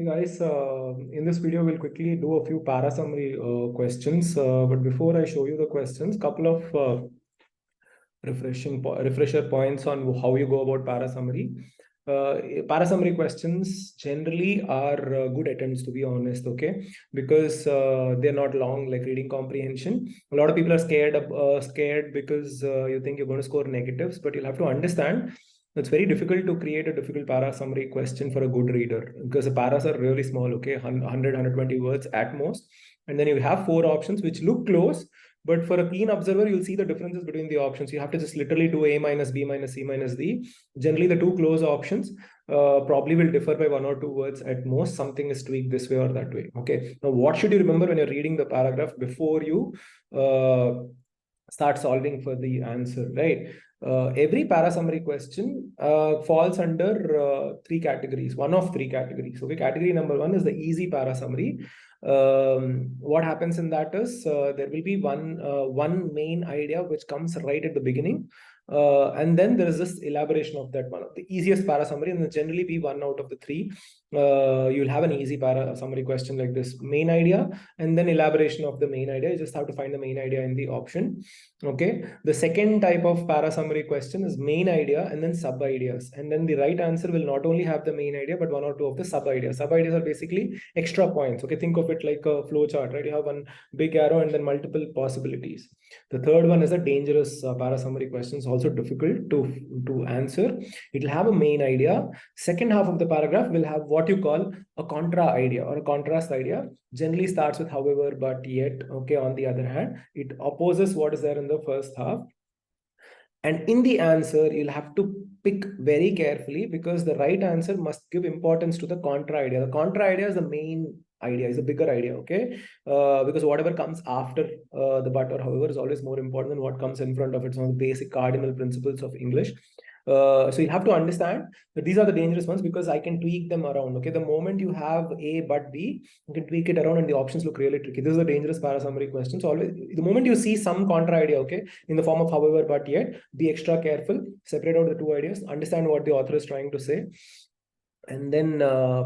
guys, in this video we'll quickly do a few para-summary questions. But before I show you the questions, couple of refresher points on how you go about para-summary. Para-summary questions generally are good attempts, to be honest, okay? Because they're not long, like reading comprehension. A lot of people are scared because you think you're going to score negatives, but you'll have to understand it's very difficult to create a difficult para-summary question for a good reader because the paras are really small, okay? 100, 120 words at most. And then you have 4 options which look close, but for a keen observer, you'll see the differences between the options. You have to just literally do A minus B minus C minus D. Generally, the 2 close options probably will differ by 1 or 2 words at most. Something is tweaked this way or that way. Okay. Now, what should you remember when you're reading the paragraph before you start solving for the answer, right? Every para-summary question falls under 3 categories, one of 3 categories. Okay, category number 1 is the easy para-summary. What happens in that is there will be one main idea which comes right at the beginning. And then there is this elaboration of that one, the easiest para-summary, and then generally be 1 out of the 3. You'll have an easy para-summary question like this: main idea, and then elaboration of the main idea. You just have to find the main idea in the option. Okay. The second type of para-summary question is main idea and then sub-ideas. And then the right answer will not only have the main idea, but 1 or 2 of the sub-ideas. Sub-ideas are basically extra points. Okay. Think of it like a flow chart, right? You have one big arrow and then multiple possibilities. The third one is a dangerous para-summary questions, also difficult to answer. It will have a main idea. Second half of the paragraph will have what you call a contra idea or a contrast idea. Generally starts with however, but, yet. Okay. On the other hand, it opposes what is there in the first half. And in the answer, you'll have to pick very carefully because the right answer must give importance to the contra idea. The contra idea is the main idea, is a bigger idea, okay? Because whatever comes after the but or however is always more important than what comes in front of it. It's one of the basic cardinal principles of English. So you have to understand that these are the dangerous ones because I can tweak them around. Okay, the moment you have A but B, you can tweak it around and the options look really tricky. This is a dangerous para-summary question. So always, the moment you see some contra idea, okay, in the form of however but yet, be extra careful, separate out the 2 ideas, understand what the author is trying to say, and then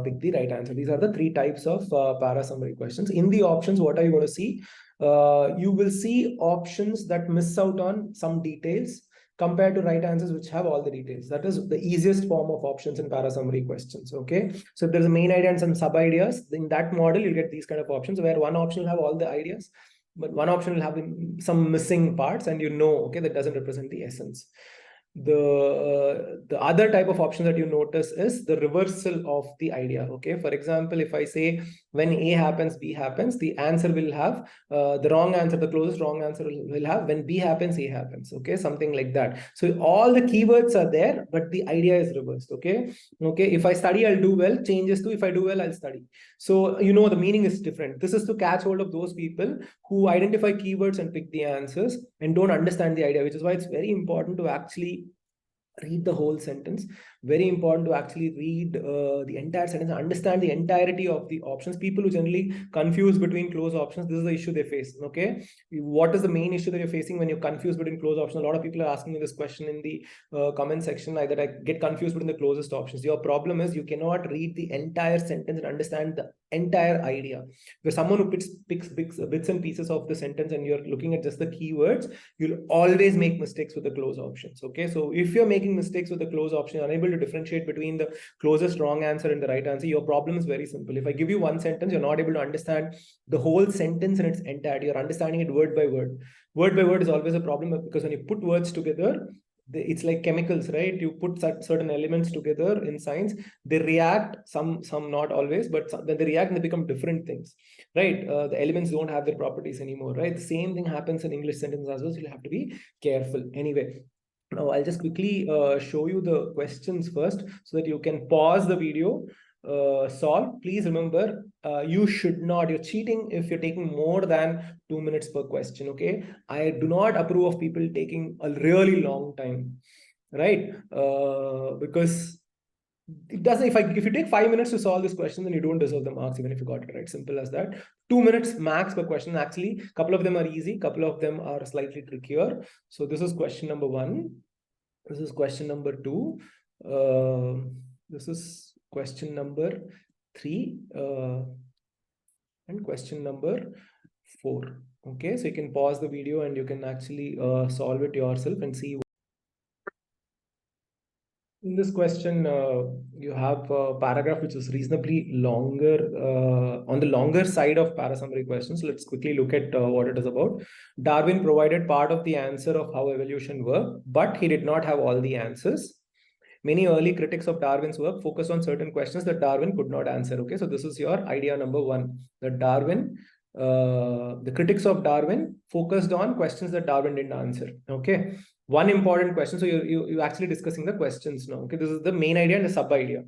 pick the right answer. These are the 3 types of para-summary questions. In the options, what are you going to see? You will see options that miss out on some details compared to right answers which have all the details. That is the easiest form of options in para-summary questions, okay? So if there's a main idea and some sub-ideas, in that model, you'll get these kind of options where one option will have all the ideas, but one option will have some missing parts and okay, that doesn't represent the essence. The other type of option that you notice is the reversal of the idea. Okay, for example, if I say when A happens, B happens, the answer will have the wrong answer, the closest wrong answer will have when B happens, A happens. Okay, something like that. So all the keywords are there, but the idea is reversed. Okay, if I study, I'll do well, changes to if I do well, I'll study. So the meaning is different. This is to catch hold of those people who identify keywords and pick the answers and don't understand the idea, which is why it's very important to actually read the whole sentence. Very important to actually read the entire sentence, understand the entirety of the options. People who generally confuse between close options, this is the issue they face. Okay, what is the main issue that you're facing when you're confused between close options? A lot of people are asking me this question in the comment section, that I get confused between the closest options. Your problem is you cannot read the entire sentence and understand the entire idea. Where someone who picks bits and pieces of the sentence and you're looking at just the keywords, you'll always make mistakes with the close options. Okay, so if you're making mistakes with the close option, unable to differentiate between the closest wrong answer and the right answer, your problem is very simple. If I give you one sentence, you're not able to understand the whole sentence in its entirety. You're understanding it word by word. Word by word is always a problem because when you put words together, it's like chemicals, right? You put certain elements together in science, they react, some not always, but then they react and they become different things, right? The elements don't have their properties anymore, right? The same thing happens in English sentences as well, so you'll have to be careful. Anyway, now I'll just quickly show you the questions first so that you can pause the video, solve. Please remember, you should not, you're cheating if you're taking more than 2 minutes per question. Okay, I do not approve of people taking a really long time, right? Because it doesn't, if you take 5 minutes to solve this question, then you don't deserve the marks, even if you got it right. Simple as that. 2 minutes max per question. Actually, a couple of them are easy, couple of them are slightly trickier. So this is question number 1. This is question number 2. This is question number 3 and question number 4. Okay, so you can pause the video and you can actually solve it yourself and see. In this question, you have a paragraph which is reasonably longer, on the longer side of parasummary questions. Let's quickly look at what it is about. Darwin provided part of the answer of how evolution worked, but he did not have all the answers. Many early critics of Darwin's work focused on certain questions that Darwin could not answer. Okay, so this is your idea number 1. That Darwin, the critics of Darwin focused on questions that Darwin didn't answer. Okay, one important question. So you're actually discussing the questions now. Okay, this is the main idea and the sub idea.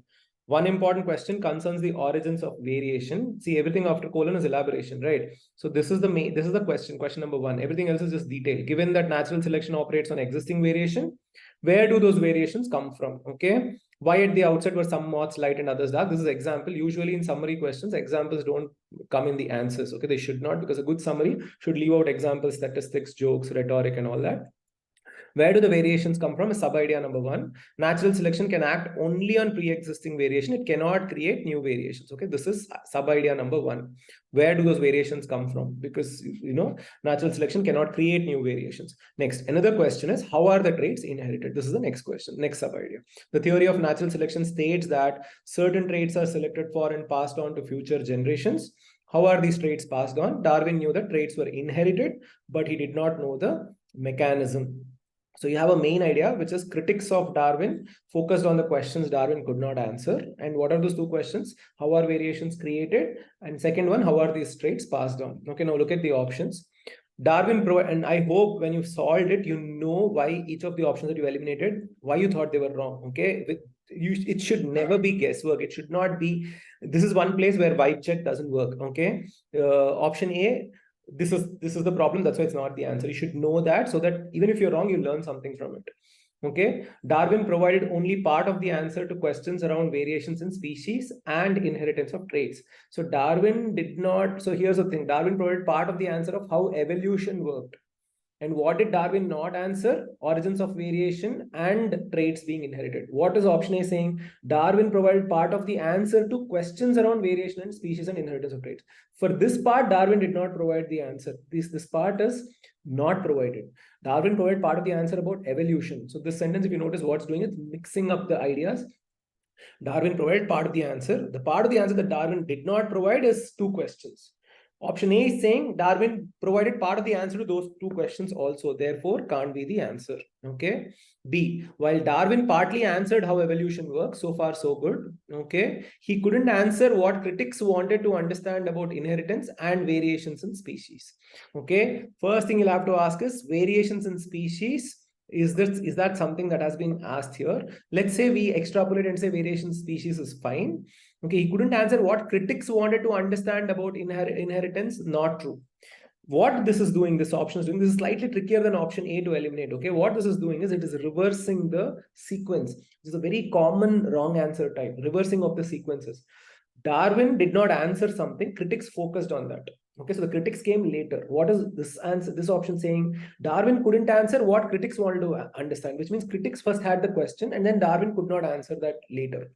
One important question concerns the origins of variation. See, everything after colon is elaboration, right? So this is the question number 1. Everything else is just detail. Given that natural selection operates on existing variation, where do those variations come from? Okay, why at the outset were some moths light and others dark? This is example. Usually in summary questions, examples don't come in the answers. Okay, they should not, because a good summary should leave out examples, statistics, jokes, rhetoric, and all that. Where do the variations come from? Sub idea number 1. Natural selection can act only on pre-existing variation. It cannot create new variations. Okay, this is sub idea number 1. Where do those variations come from? Because natural selection cannot create new variations. Next, another question is, how are the traits inherited? This is the next question, next sub idea. The theory of natural selection states that certain traits are selected for and passed on to future generations. How are these traits passed on? Darwin knew that traits were inherited, but he did not know the mechanism. So you have a main idea, which is critics of Darwin focused on the questions Darwin could not answer. And what are those 2 questions? How are variations created? And second one, how are these traits passed on? Okay, now look at the options. Darwin, and I hope when you solved it, you know why each of the options that you eliminated, why you thought they were wrong. Okay, it should never be guesswork. It should not be. This is one place where vibe check doesn't work. Okay, option A. This is the problem. That's why it's not the answer. You should know that, so that even if you're wrong, you learn something from it. Okay, Darwin provided only part of the answer to questions around variations in species and inheritance of traits. So Darwin did not. So here's the thing: Darwin provided part of the answer of how evolution worked. And what did Darwin not answer? Origins of variation and traits being inherited. What is option A saying? Darwin provided part of the answer to questions around variation and species and inheritance of traits. For this part, Darwin did not provide the answer. This part is not provided. Darwin provided part of the answer about evolution. So this sentence, if you notice what's doing, it's mixing up the ideas. Darwin provided part of the answer. The part of the answer that Darwin did not provide is 2 questions. Option A is saying Darwin provided part of the answer to those 2 questions also, therefore can't be the answer. Okay. B, while Darwin partly answered how evolution works, so far so good. Okay, he couldn't answer what critics wanted to understand about inheritance and variations in species. Okay, first thing you'll have to ask is variations in species. Is that something that has been asked here? Let's say we extrapolate and say variation species is fine. Okay, he couldn't answer what critics wanted to understand about inheritance. Not true. What this is doing, this option is doing, this is slightly trickier than option A to eliminate. Okay, what this is doing is it is reversing the sequence. This is a very common wrong answer type, reversing of the sequences. Darwin did not answer something, critics focused on that. Okay, so the critics came later. What is this answer? This option saying Darwin couldn't answer what critics wanted to understand, which means critics first had the question and then Darwin could not answer that later.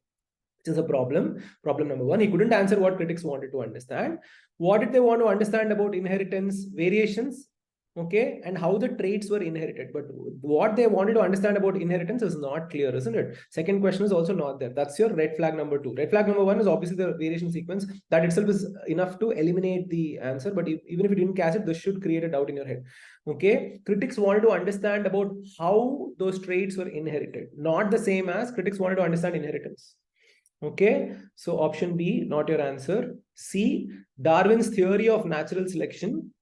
Which is a problem. Problem number 1, he couldn't answer what critics wanted to understand. What did they want to understand about inheritance, variations, okay, and how the traits were inherited? But what they wanted to understand about inheritance is not clear, isn't it? Second question is also not there. That's your red flag number 2. Red flag number 1 is obviously the variation sequence. That itself is enough to eliminate the answer. But even if you didn't catch it, this should create a doubt in your head. Okay, critics wanted to understand about how those traits were inherited, not the same as critics wanted to understand inheritance. Okay, so option B, not your answer. C, Darwin's theory of natural selection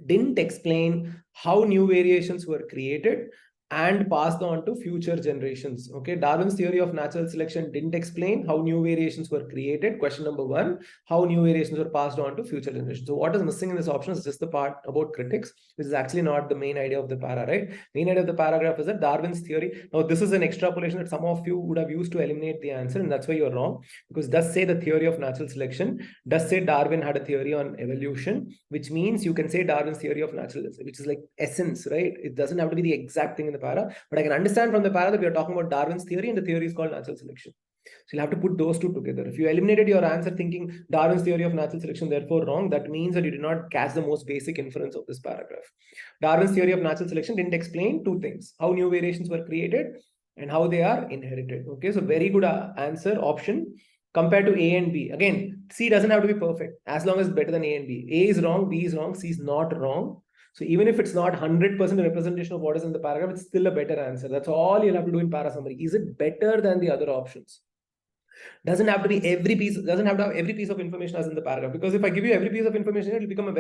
didn't explain how new variations were created and passed on to future generations. Okay, Darwin's theory of natural selection didn't explain how new variations were created. Question number 1, how new variations were passed on to future generations. So what is missing in this option is just the part about critics, which is actually not the main idea of the para, right? Main idea of the paragraph is that Darwin's theory. Now, this is an extrapolation that some of you would have used to eliminate the answer, and that's why you're wrong, because it does say the theory of natural selection, does say Darwin had a theory on evolution, which means you can say Darwin's theory of natural selection, which is like essence, right? It doesn't have to be the exact thing in the para, but I can understand from the para that we are talking about Darwin's theory, and the theory is called natural selection. So you'll have to put those two together. If you eliminated your answer thinking Darwin's theory of natural selection, therefore wrong, that means that you did not catch the most basic inference of this paragraph. Darwin's theory of natural selection didn't explain two things: how new variations were created and how they are inherited. Okay, so very good answer, option. Compared to A and B, again, C doesn't have to be perfect as long as it's better than A and B. A is wrong, B is wrong, C is not wrong. So even if it's not 100% a representation of what is in the paragraph, it's still a better answer. That's all you'll have to do in parasummary. Is it better than the other options? Doesn't have to be every piece, doesn't have to have every piece of information as in the paragraph, because if I give you every piece of information, it'll become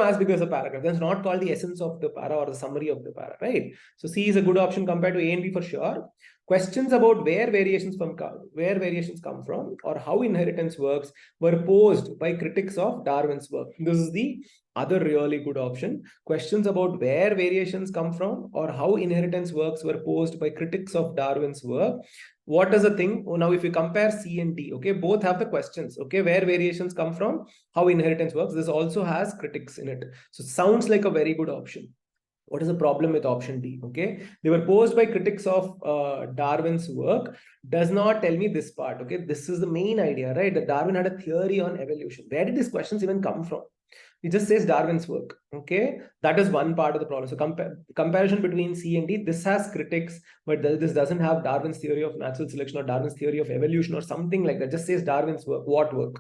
as big as a paragraph. That's not called the essence of the para or the summary of the para, right? So C is a good option compared to A and B for sure. Questions about where variations come from or how inheritance works were posed by critics of Darwin's work. This is the other really good option. Questions about where variations come from or how inheritance works were posed by critics of Darwin's work. What is the thing? Oh, now if you compare C and D, okay, both have the questions, okay, where variations come from, how inheritance works. This also has critics in it. So sounds like a very good option. What is the problem with option D? Okay, they were posed by critics of Darwin's work. Does not tell me this part. Okay, this is the main idea, right? That Darwin had a theory on evolution. Where did these questions even come from? It just says Darwin's work. Okay, that is one part of the problem. So comparison between C and D, this has critics, but this doesn't have Darwin's theory of natural selection or Darwin's theory of evolution or something like that. Just says Darwin's work. What work?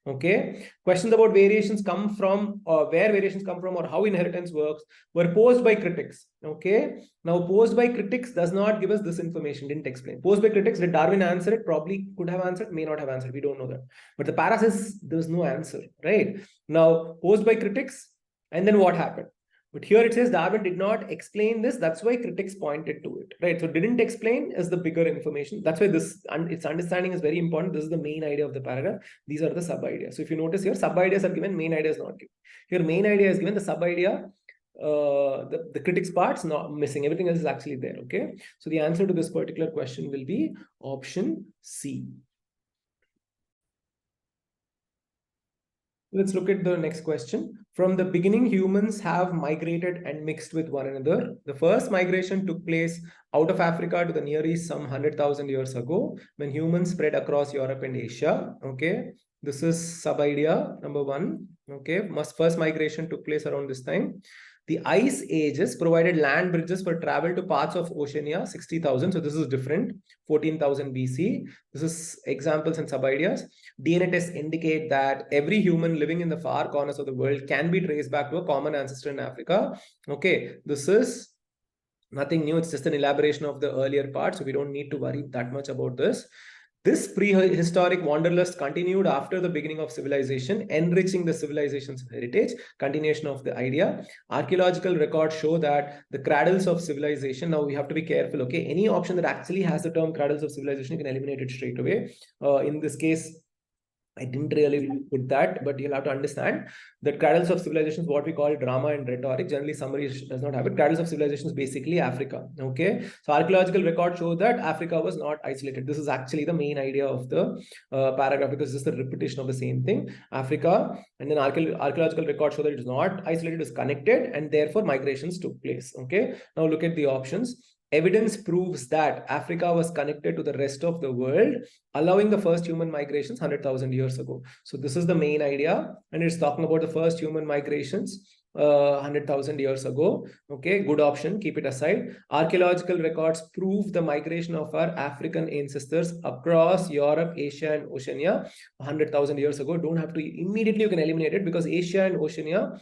Okay, questions about variations come from or where variations come from or how inheritance works were posed by critics. Okay, now posed by critics does not give us this information, didn't explain. Posed by critics, did Darwin answer it? Probably could have answered, may not have answered, we don't know that. But the para says there's no answer, right? Now posed by critics, and then what happened? But here it says Darwin did not explain this. That's why critics pointed to it, right? So didn't explain is the bigger information. That's why its understanding is very important. This is the main idea of the paragraph. These are the sub ideas. So if you notice here, sub ideas are given, main idea is not given. Here, main idea is given, the sub idea, the critics part's not missing. Everything else is actually there. Okay. So the answer to this particular question will be option C. Let's look at the next question. From the beginning, humans have migrated and mixed with one another. The first migration took place out of Africa to the Near East some 100,000 years ago when humans spread across Europe and Asia. Okay, this is sub-idea number one. Okay, first migration took place around this time. The ice ages provided land bridges for travel to parts of Oceania, 60,000. So this is different, 14,000 BC. This is examples and sub-ideas. DNA tests indicate that every human living in the far corners of the world can be traced back to a common ancestor in Africa. Okay, this is nothing new. It's just an elaboration of the earlier part. So we don't need to worry that much about this. This prehistoric wanderlust continued after the beginning of civilization, enriching the civilization's heritage. Continuation of the idea. Archaeological records show that the cradles of civilization, now we have to be careful, okay? Any option that actually has the term cradles of civilization, you can eliminate it straight away. In this case, I didn't really put that, but you'll have to understand that cradles of civilization is what we call drama and rhetoric. Generally, summary does not have it. Cradles of civilization is basically Africa. Okay, so archaeological records show that Africa was not isolated. This is actually the main idea of the paragraph, because this is the repetition of the same thing. Africa, and then archaeological records show that it is not isolated, it is connected, and therefore migrations took place. Okay, now look at the options. Evidence proves that Africa was connected to the rest of the world, allowing the first human migrations 100,000 years ago. So this is the main idea, and it's talking about the first human migrations 100,000 years ago. Okay, good option, keep it aside. Archaeological records prove the migration of our African ancestors across Europe, Asia, and Oceania 100,000 years ago. Don't have to immediately, you can eliminate it, because Asia and Oceania,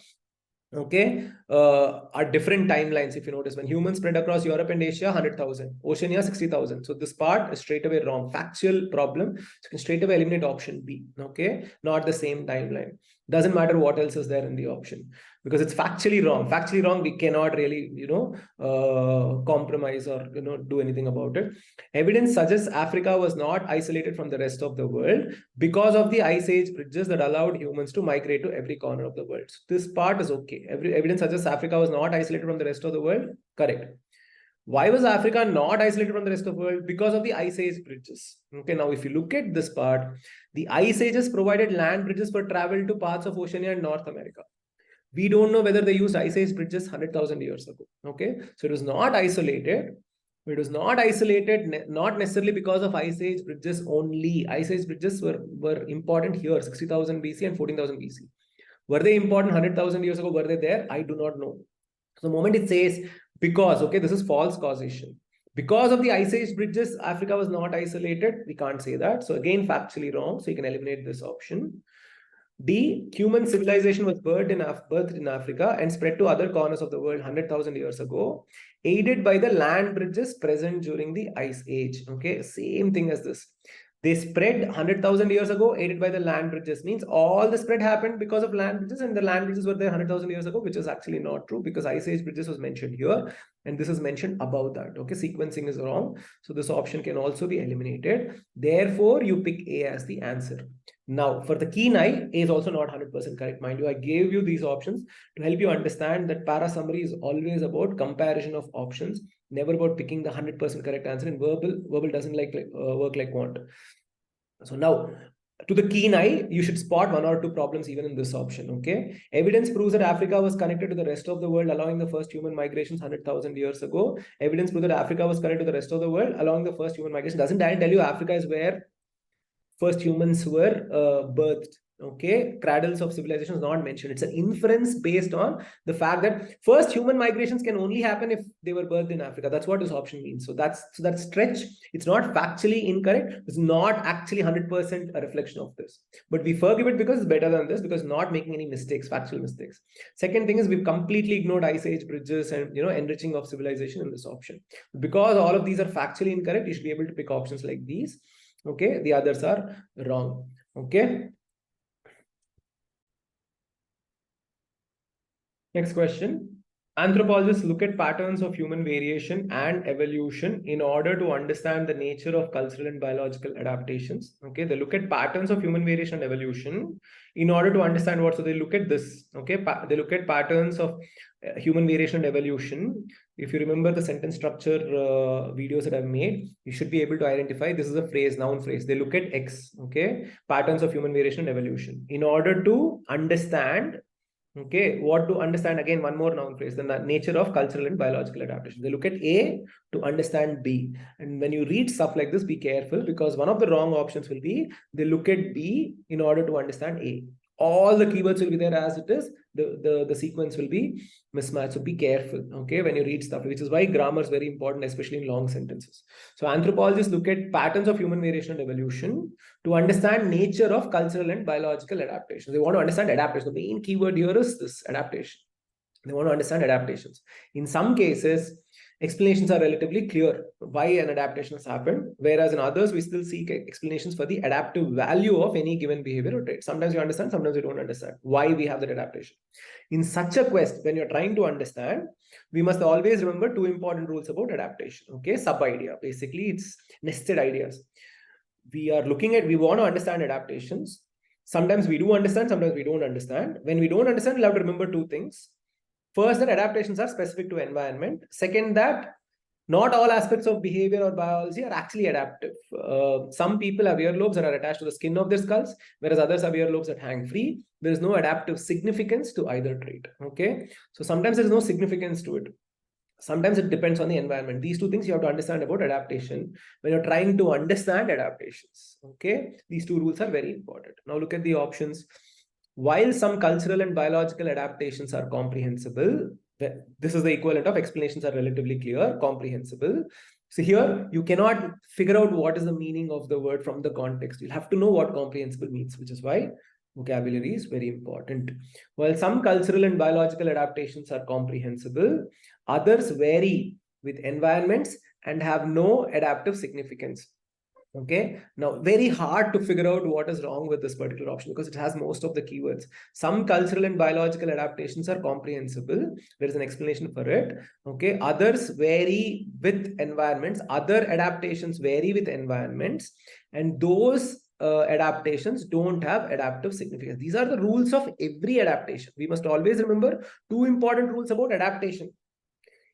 okay, are different timelines. If you notice, when humans spread across Europe and Asia, 100,000, Oceania 60,000. So this part is straight away wrong, factual problem. So you can straight away eliminate option B. Okay, not the same timeline. Doesn't matter what else is there in the option, because it's factually wrong. Factually wrong, we cannot really, compromise or do anything about it. Evidence suggests Africa was not isolated from the rest of the world because of the ice age bridges that allowed humans to migrate to every corner of the world. So this part is okay. Evidence suggests Africa was not isolated from the rest of the world. Correct. Why was Africa not isolated from the rest of the world? Because of the ice age bridges. Okay, now if you look at this part, the ice ages provided land bridges for travel to parts of Oceania and North America. We don't know whether they used ice age bridges 100,000 years ago. Okay, so it was not isolated. It was not isolated, not necessarily because of ice age bridges only. Ice age bridges were important here, 60,000 BC and 14,000 BC. Were they important 100,000 years ago? Were they there? I do not know. So the moment it says because, okay, this is false causation. Because of the ice age bridges, Africa was not isolated. We can't say that. So again, factually wrong. So you can eliminate this option. D, human civilization was birthed in Africa and spread to other corners of the world 100,000 years ago, aided by the land bridges present during the ice age. Okay, same thing as this. They spread 100,000 years ago, aided by the land bridges. Means all the spread happened because of land bridges, and the land bridges were there 100,000 years ago, which is actually not true because ice age bridges was mentioned here, and this is mentioned above that. Okay, sequencing is wrong. So this option can also be eliminated. Therefore, you pick A as the answer. Now, for the Kenai, A is also not 100% correct. Mind you, I gave you these options to help you understand that parasummary is always about comparison of options, never about picking the 100% correct answer. And verbal doesn't work like quant. So now, to the keen eye, you should spot one or two problems even in this option, okay? Evidence proves that Africa was connected to the rest of the world, allowing the first human migrations 100,000 years ago. Evidence proves that Africa was connected to the rest of the world, allowing the first human migration. Doesn't that tell you Africa is where first humans were birthed? Okay, cradles of civilization is not mentioned. It's an inference based on the fact that first human migrations can only happen if they were birthed in Africa. That's what this option means. So that stretch, it's not factually incorrect. It's not actually 100% a reflection of this. But we forgive it because it's better than this, because not making any mistakes, factual mistakes. Second thing is we've completely ignored ice age bridges and enriching of civilization in this option. Because all of these are factually incorrect, you should be able to pick options like these. Okay, the others are wrong. Okay. Next question. Anthropologists look at patterns of human variation and evolution in order to understand the nature of cultural and biological adaptations. Okay, they look at patterns of human variation and evolution in order to understand what. So they look at this. Okay, they look at patterns of human variation and evolution. If you remember the sentence structure videos that I've made, you should be able to identify this is a phrase, noun phrase. They look at X. Okay, patterns of human variation and evolution in order to understand. Okay, what to understand, again, one more noun phrase, the nature of cultural and biological adaptation. They look at A to understand B. And when you read stuff like this, be careful, because one of the wrong options will be they look at B in order to understand A. All the keywords will be there as it is. The sequence will be mismatched. So be careful, okay, when you read stuff, which is why grammar is very important, especially in long sentences. So anthropologists look at patterns of human variation and evolution to understand nature of cultural and biological adaptation. They want to understand adaptation. The main keyword here is this, adaptation. They want to understand adaptations. In some cases, explanations are relatively clear why an adaptation has happened, whereas in others, we still seek explanations for the adaptive value of any given behavior or trait. Sometimes you understand, sometimes you don't understand why we have that adaptation. In such a quest, when you're trying to understand, we must always remember two important rules about adaptation. Okay, sub-idea. Basically, it's nested ideas. We want to understand adaptations. Sometimes we do understand, sometimes we don't understand. When we don't understand, we'll have to remember two things. First, that adaptations are specific to environment. Second, that not all aspects of behavior or biology are actually adaptive. Some people have earlobes that are attached to the skin of their skulls, whereas others have earlobes that hang free. There is no adaptive significance to either trait. Okay, so sometimes there is no significance to it. Sometimes it depends on the environment. These two things you have to understand about adaptation when you're trying to understand adaptations. Okay, these two rules are very important. Now look at the options. While some cultural and biological adaptations are comprehensible, this is the equivalent of explanations are relatively clear, comprehensible. So here, you cannot figure out what is the meaning of the word from the context. You'll have to know what comprehensible means, which is why vocabulary is very important. While some cultural and biological adaptations are comprehensible, others vary with environments and have no adaptive significance. Okay, now very hard to figure out what is wrong with this particular option because it has most of the keywords. Some cultural and biological adaptations are comprehensible. There is an explanation for it. Okay, others vary with environments. Other adaptations vary with environments, and those adaptations don't have adaptive significance. These are the rules of every adaptation. We must always remember two important rules about adaptation.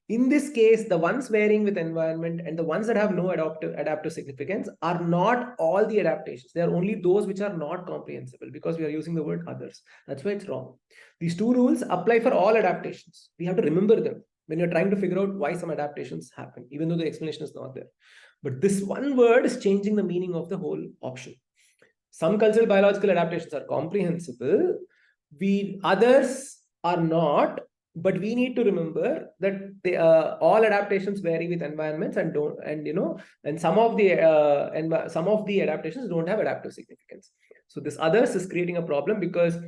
In this case, the ones varying with environment and the ones that have no adaptive significance are not all the adaptations. They are only those which are not comprehensible because we are using the word others. That's why it's wrong. These two rules apply for all adaptations. We have to remember them. when you're trying to figure out why some adaptations happen, even though the explanation is not there. But this one word is changing the meaning of the whole option. Some cultural biological adaptations are comprehensible, others are not, but we need to remember that all adaptations vary with environments and some of the adaptations don't have adaptive significance. So this others is creating a problem, because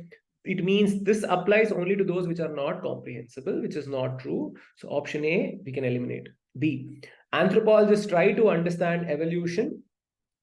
it means this applies only to those which are not comprehensible, which is not true. So option A, we can eliminate. B, anthropologists try to understand evolution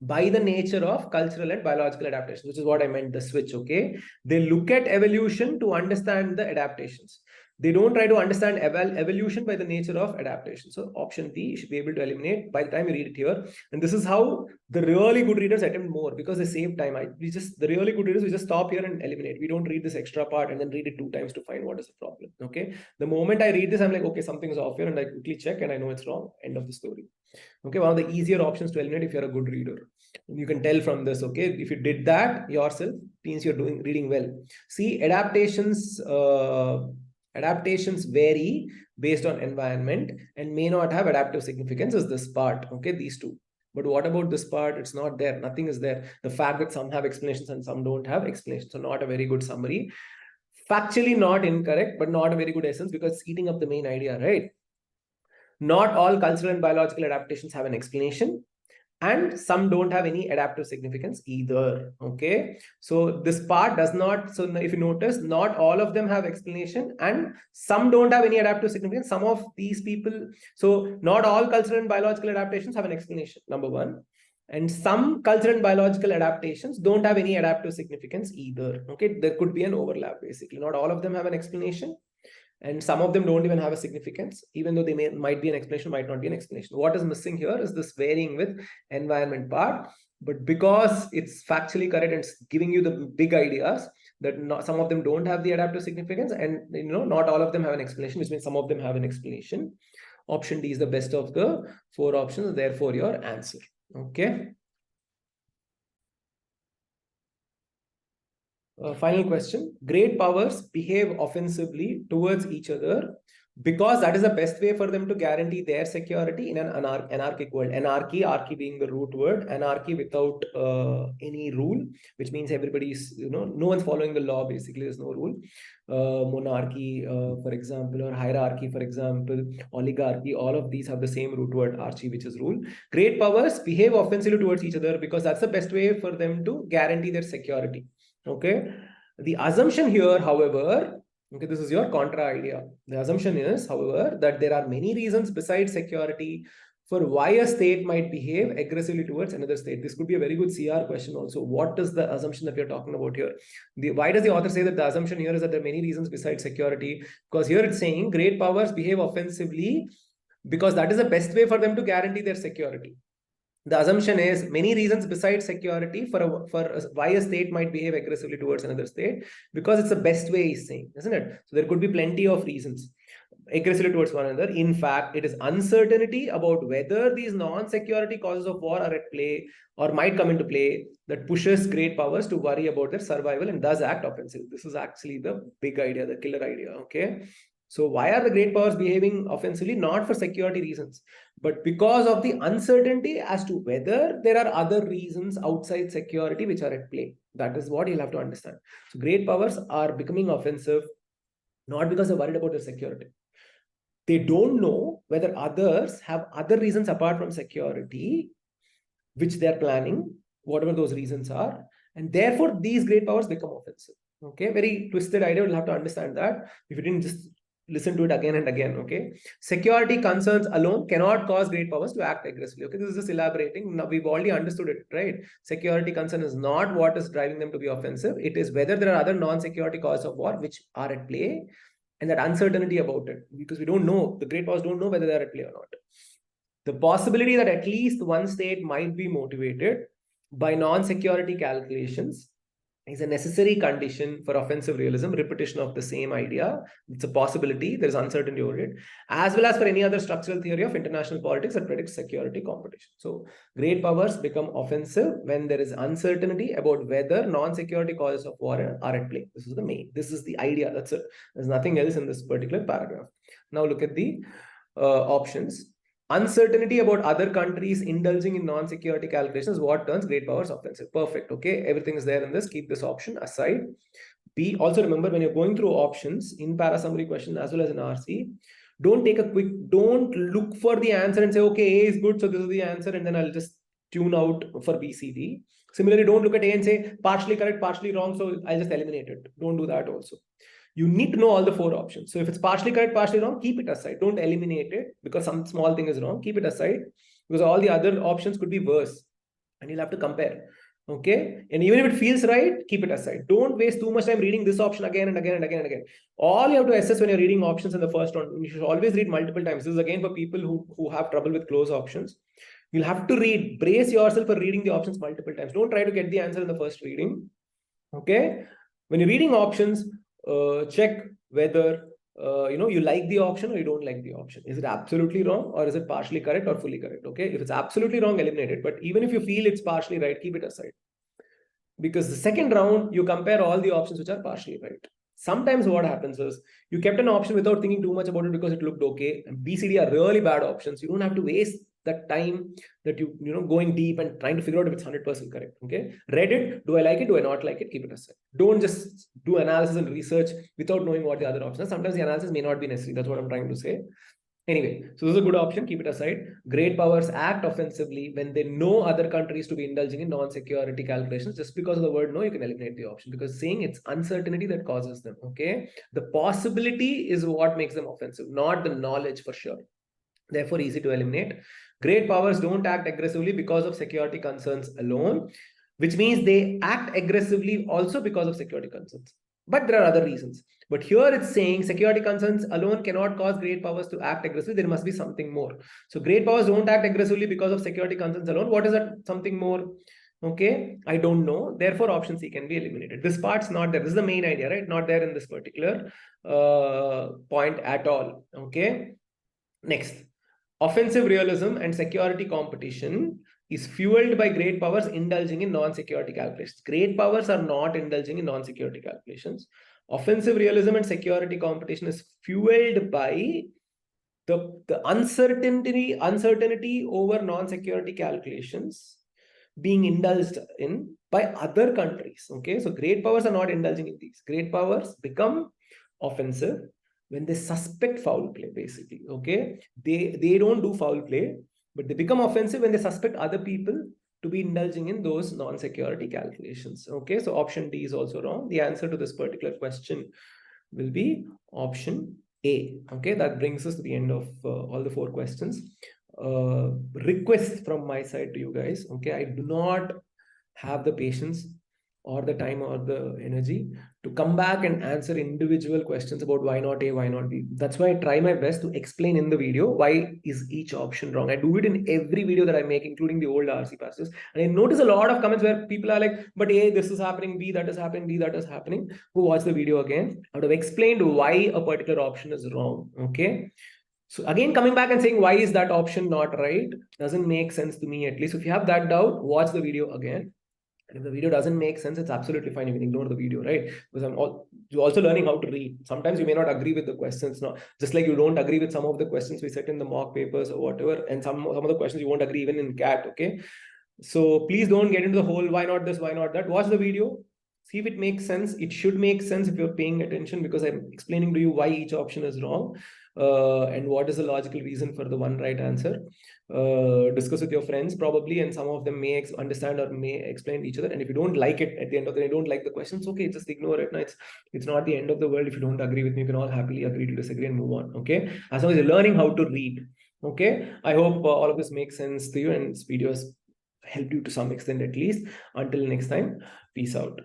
by the nature of cultural and biological adaptations, which is what I meant, the switch, okay? They look at evolution to understand the adaptations. They don't try to understand evolution by the nature of adaptation. So option B, you should be able to eliminate by the time you read it here. And this is how the really good readers attempt more, because they save time. The really good readers, we just stop here and eliminate. We don't read this extra part and then read it 2 times to find what is the problem, okay? The moment I read this, I'm like, okay, something's off here, and I quickly check and I know it's wrong. End of the story. Okay, one of the easier options to eliminate if you're a good reader. You can tell from this, okay, if you did that yourself, means you're reading well. See, adaptations vary based on environment and may not have adaptive significance as this part, okay, these two. But what about this part? It's not there. Nothing is there. The fact that some have explanations and some don't have explanations. So not a very good summary. Factually not incorrect, but not a very good essence, because it's eating up the main idea, right? Not all cultural and biological adaptations have an explanation, and some don't have any adaptive significance either, okay? So this part does not, so if you notice, not all of them have explanation and some don't have any adaptive significance. Some of these people, so not all cultural and biological adaptations have an explanation, number one. And some cultural and biological adaptations don't have any adaptive significance either, okay? There could be an overlap, basically. Not all of them have an explanation, and some of them don't even have a significance, even though they might be an explanation, might not be an explanation. What is missing here is this varying with environment part. But because it's factually correct and it's giving you the big ideas, that some of them don't have the adaptive significance, and not all of them have an explanation, which means some of them have an explanation. Option D is the best of the 4 options, therefore your answer. Okay. Final question. Great powers behave offensively towards each other because that is the best way for them to guarantee their security in an anarchic world. Anarchy being the root word, anarchy without any rule, which means everybody's, no one's following the law, basically, there's no rule. Monarchy, for example, or hierarchy, for example, oligarchy, all of these have the same root word, archy, which is rule. Great powers behave offensively towards each other because that's the best way for them to guarantee their security. Okay. The assumption here, however, okay, this is your contra idea. The assumption is, however, that there are many reasons besides security for why a state might behave aggressively towards another state. This could be a very good CR question also. What is the assumption that we are talking about here? Why does the author say that the assumption here is that there are many reasons besides security? Because here it's saying great powers behave offensively because that is the best way for them to guarantee their security. The assumption is many reasons besides security for why a state might behave aggressively towards another state, because it's the best way, he's saying, isn't it? So there could be plenty of reasons aggressively towards one another. In fact, it is uncertainty about whether these non-security causes of war are at play or might come into play that pushes great powers to worry about their survival and thus act offensively. This is actually the big idea, the killer idea, okay? So why are the great powers behaving offensively? Not for security reasons, but because of the uncertainty as to whether there are other reasons outside security which are at play. That is what you'll have to understand. So great powers are becoming offensive not because they're worried about their security. They don't know whether others have other reasons apart from security which they're planning, whatever those reasons are, and therefore these great powers become offensive. Okay, very twisted idea. We'll have to understand that if you didn't just listen to it again and again. Okay, security concerns alone cannot cause great powers to act aggressively. Okay, this is just elaborating. Now we've already understood it, right? Security concern is not what is driving them to be offensive. It is whether there are other non-security causes of war which are at play, and that uncertainty about it, because we don't know, the great powers don't know whether they're at play or not. The possibility that at least one state might be motivated by non-security calculations is a necessary condition for offensive realism, repetition of the same idea. It's a possibility, there's uncertainty over it, as well as for any other structural theory of international politics that predicts security competition. So great powers become offensive when there is uncertainty about whether non-security causes of war are at play. This is the idea, that's it. There's nothing else in this particular paragraph. Now look at the options. Uncertainty about other countries indulging in non-security calculations, what turns great powers offensive. Perfect. Okay, everything is there in this. Keep this option aside. B, also remember when you're going through options in para-summary question as well as in RC, don't look for the answer and say, okay, A is good, so this is the answer, and then I'll just tune out for B, C, D. Similarly, don't look at A and say partially correct, partially wrong, so I'll just eliminate it. Don't do that also. You need to know all the 4 options. So if it's partially correct, partially wrong, keep it aside. Don't eliminate it because some small thing is wrong. Keep it aside because all the other options could be worse and you'll have to compare. Okay. And even if it feels right, keep it aside. Don't waste too much time reading this option again and again and again and again. All you have to assess when you're reading options in the first one, you should always read multiple times. This is again for people who have trouble with close options. You'll have to brace yourself for reading the options multiple times. Don't try to get the answer in the first reading. Okay. When you're reading options, check whether you like the option or you don't like the option. Is it absolutely wrong or is it partially correct or fully correct? Okay, if it's absolutely wrong, eliminate it. But even if you feel it's partially right, keep it aside. Because the second round, you compare all the options which are partially right. Sometimes what happens is you kept an option without thinking too much about it because it looked okay. And B, C, D are really bad options. You don't have to waste that time that you going deep and trying to figure out if it's 100% correct. Okay, read it. Do I like it? Do I not like it? Keep it aside. Don't just do analysis and research without knowing what the other options are. Sometimes the analysis may not be necessary. That's what I'm trying to say. Anyway, so this is a good option. Keep it aside. Great powers act offensively when they know other countries to be indulging in non-security calculations. Just because of the word no, you can eliminate the option because saying it's uncertainty that causes them. Okay, the possibility is what makes them offensive, not the knowledge for sure. Therefore, easy to eliminate. Great powers don't act aggressively because of security concerns alone, which means they act aggressively also because of security concerns. But there are other reasons. But here it's saying security concerns alone cannot cause great powers to act aggressively. There must be something more. So great powers don't act aggressively because of security concerns alone. What is that something more? Okay, I don't know. Therefore, option C can be eliminated. This part's not there. This is the main idea, right? Not there in this particular point at all. Okay. Next, offensive realism and security competition is fueled by great powers indulging in non-security calculations. Great powers are not indulging in non-security calculations. Offensive realism and security competition is fueled by the uncertainty over non-security calculations being indulged in by other countries. Okay, so great powers are not indulging in these. Great powers become offensive when they suspect foul play, basically. Okay, they don't do foul play, but they become offensive when they suspect other people to be indulging in those non-security calculations. Okay, so option D is also wrong. The answer to this particular question will be option A. Okay, that brings us to the end of all the 4 questions. Request from my side to you guys. Okay, I do not have the patience or the time or the energy to come back and answer individual questions about why not A, why not B. That's why I try my best to explain in the video why is each option wrong. I do it in every video that I make, including the old RC passages. And I notice a lot of comments where people are like, but A, this is happening, B, that is happening, D, that is happening. Go watch the video again. I would have explained why a particular option is wrong. Okay. So again, coming back and saying, why is that option not right? Doesn't make sense to me, at least. If you have that doubt, watch the video again. And if the video doesn't make sense, it's absolutely fine. You can ignore the video, right? Because you're also learning how to read. Sometimes you may not agree with the questions. No, just like you don't agree with some of the questions we set in the mock papers or whatever. And some of the questions you won't agree even in CAT, okay? So please don't get into the whole, why not this, why not that? Watch the video. See if it makes sense. It should make sense if you're paying attention because I'm explaining to you why each option is wrong and what is the logical reason for the one right answer. Discuss with your friends probably, and some of them may understand or may explain each other. And if you don't like it at the end of the day, don't like the questions, okay, just ignore it. No, it's not the end of the world. If you don't agree with me, you can all happily agree to disagree and move on. Okay, as long as you're learning how to read. Okay, I hope all of this makes sense to you and this video has helped you to some extent at least. Until next time, peace out.